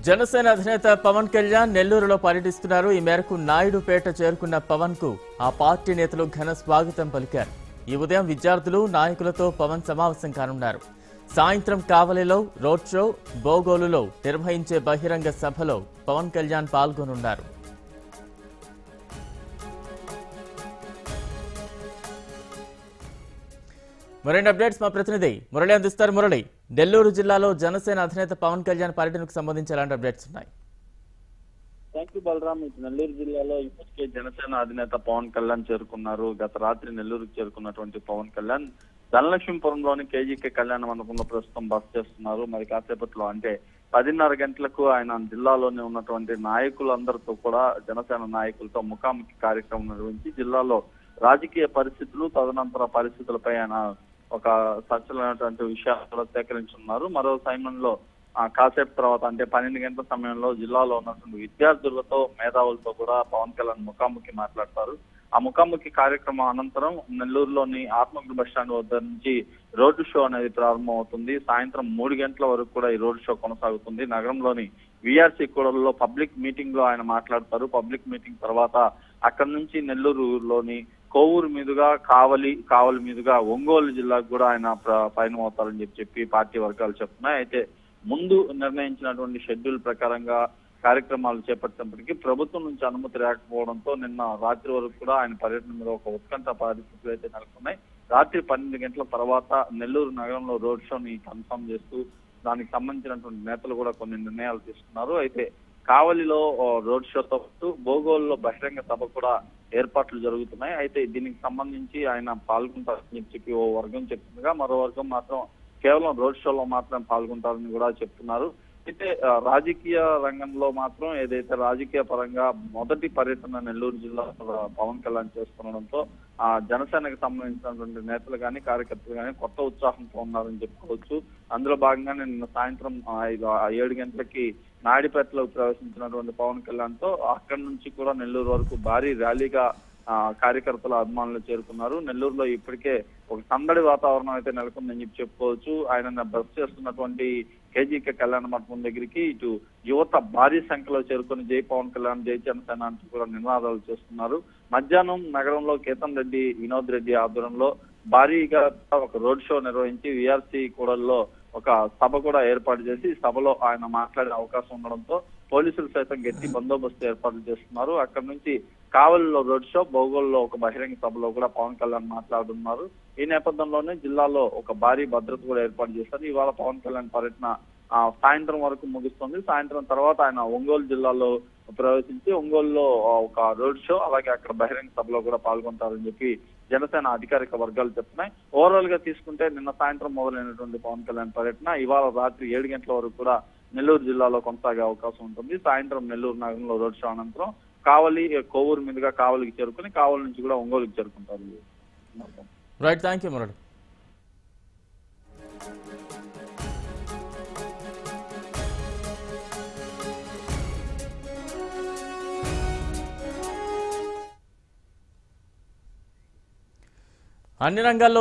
జనసేన అధినేత పవన్ కళ్యాణ్ నెల్లూరులో పర్యటిస్తున్నారు. ఈ మేరకు నాయుడుపేట చేరుకున్న పవన్ కు ఆ పార్టీ నేతలు ఘన స్వాగతం పలికారు. ఈ ఉదయం విద్యార్థులు నాయకులతో పవన్ సమావేశం కానున్నారు. సాయంత్రం కావలిలో రోడ్ షో, బోగోలులో నిర్వహించే బహిరంగ సభలో పవన్ కళ్యాణ్ పాల్గొనున్నారు. మరిన్ని అప్డేట్స్ మా ప్రతినిధి మురళి అందిస్తారు. మురళి, నెల్లూరు జిల్లాలో జనసేన అధినేత పవన్ కళ్యాణ్ పర్యటనకు సంబంధించి ఎలాంటి అప్డేట్స్ ఉన్నాయి? Thank you Balram. నెల్లూరు జిల్లాలో ఇప్పటికే జనసేన అధినేత పవన్ కళ్యాణ్ చేరుకున్నారు. గత రాత్రి నెల్లూరుకు చేరుకున్నటువంటి పవన్ కళ్యాణ్ ధనలక్ష్మీపురంలోని కేజీకే కళ్యాణ మండపంలో ప్రస్తుతం బస చేస్తున్నారు. మరి కాసేపట్లో అంటే 10:30 గంటలకు ఆయన జిల్లాలోనే ఉన్నటువంటి నాయకులందరితో కూడా జనసేన నాయకులతో ముఖాముఖి కార్యక్రమం నిర్వహించి జిల్లాలో రాజకీయ పరిస్థితులు, తదనంతర పరిస్థితులపై ఆయన ఒక సంచలనటువంటి విషయాలు సేకరించున్నారు. మరో సమయంలో కాసేపు తర్వాత అంటే 12 గంటల సమయంలో జిల్లాలో ఉన్నటువంటి విద్యార్థులతో, మేధావులతో కూడా పవన్ కళ్యాణ్ ముఖాముఖి మాట్లాడతారు. ఆ ముఖాముఖి కార్యక్రమం అనంతరం నెల్లూరులోని ఆత్మకూరు బస్ స్టాండ్ వద్ద నుంచి రోడ్డు షో అనేది ప్రారంభం అవుతుంది. సాయంత్రం 3 గంటల వరకు కూడా ఈ రోడ్డు షో కొనసాగుతుంది. నగరంలోని విఆర్సీ కూడలిలో పబ్లిక్ మీటింగ్ లో ఆయన మాట్లాడతారు. పబ్లిక్ మీటింగ్ తర్వాత అక్కడి నుంచి నెల్లూరులోని కోవూరు మీదుగా కావలి మీదుగా ఒంగోలు జిల్లాకు కూడా ఆయన పయనం అవుతారని చెప్పి పార్టీ వర్గాలు చెప్తున్నాయి. అయితే ముందు నిర్ణయించినటువంటి షెడ్యూల్ ప్రకారంగా కార్యక్రమాలు చేపట్టినప్పటికీ ప్రభుత్వం నుంచి అనుమతి రాకపోవడంతో నిన్న రాత్రి వరకు కూడా ఆయన పర్యటన మీద ఒక ఉత్కంఠ పరిస్థితులు అయితే నెలకొన్నాయి. రాత్రి 12 గంటల తర్వాత నెల్లూరు నగరంలో రోడ్ షోని కన్ఫర్మ్ చేస్తూ దానికి సంబంధించినటువంటి నేతలు కూడా కొన్ని నిర్ణయాలు తీసుకున్నారు. అయితే కావలిలో రోడ్ షోతో పాటు బోగోలులో బహిరంగ సభ కూడా ఏర్పాట్లు జరుగుతున్నాయి. అయితే దీనికి సంబంధించి ఆయన పాల్గొంటారని చెప్పి ఓ వర్గం చెప్తుండగా మరో వర్గం మాత్రం కేవలం రోడ్ షోలో మాత్రం పాల్గొంటారని కూడా చెప్తున్నారు. అయితే రాజకీయ రంగంలో మాత్రం ఏదైతే రాజకీయ పరంగా మొదటి పర్యటన నెల్లూరు జిల్లా పవన్ కళ్యాణ్ చేస్తుండడంతో ఆ జనసేనకు సంబంధించినటువంటి నేతలు కానీ కార్యకర్తలు కానీ కొత్త ఉత్సాహంతో ఉన్నారని చెప్పుకోవచ్చు. అందులో భాగంగానే నిన్న సాయంత్రం 7 గంటలకి నాయుడుపేటలో ప్రవేశించినటువంటి పవన్ కళ్యాణ్ తో అక్కడి నుంచి కూడా నెల్లూరు వరకు భారీ ర్యాలీగా కార్యకర్తల అభిమానులు చేరుకున్నారు. నెల్లూరులో ఇప్పటికే ఒక సందడి వాతావరణం అయితే నెలకొందని చెప్పుకోవచ్చు. ఆయన బస్ చేస్తున్నటువంటి కేజీకే కళ్యాణ మండపం దగ్గరికి ఇటు యువత భారీ సంఖ్యలో చేరుకుని జై పవన్ కళ్యాణ్, జై జనసేన అంటూ కూడా నినాదాలు చేస్తున్నారు. మధ్యాహ్నం నగరంలో కేతన్ రెడ్డి, వినోద్ రెడ్డి ఆధ్వర్యంలో భారీగా ఒక రోడ్ షో నిర్వహించి విఆర్సీ కూడల్లో ఒక సభ కూడా ఏర్పాటు చేసి సభలో ఆయన మాట్లాడే అవకాశం ఉండడంతో పోలీసులు సైతం గట్టి బందోబస్తు ఏర్పాట్లు చేస్తున్నారు. అక్కడి నుంచి కావలిలో రోడ్ షో, బోగోలులో ఒక బహిరంగ సభలో కూడా పవన్ కళ్యాణ్ మాట్లాడుతున్నారు. ఈ నేపథ్యంలోనే జిల్లాలో ఒక భారీ భద్రత కూడా ఏర్పాటు చేశారు. ఇవాళ పవన్ కళ్యాణ్ పర్యటన సాయంత్రం వరకు ముగుస్తుంది. సాయంత్రం తర్వాత ఆయన ఒంగోలు జిల్లాలో ప్రవేశించి ఒంగోలులో ఒక రోడ్ షో అలాగే అక్కడ బహిరంగ సభలో కూడా పాల్గొంటారని చెప్పి జనసేన అధికారిక వర్గాలు చెప్తున్నాయి. ఓవరాల్ గా తీసుకుంటే నిన్న సాయంత్రం మొదలైనటువంటి పవన్ కళ్యాణ్ పర్యటన ఇవాళ రాత్రి 7 గంటల వరకు కూడా నెల్లూరు జిల్లాలో కొనసాగే అవకాశం ఉంటుంది. సాయంత్రం నెల్లూరు నగరంలో రోడ్ షో అనంతరం కోవూరు మీదుగా కావలికి చేరుకుని కావలి నుంచి కూడా ఒంగోలుకి చేరుకుంటారు. Right, thank you Murali. అన్ని రంగాల్లో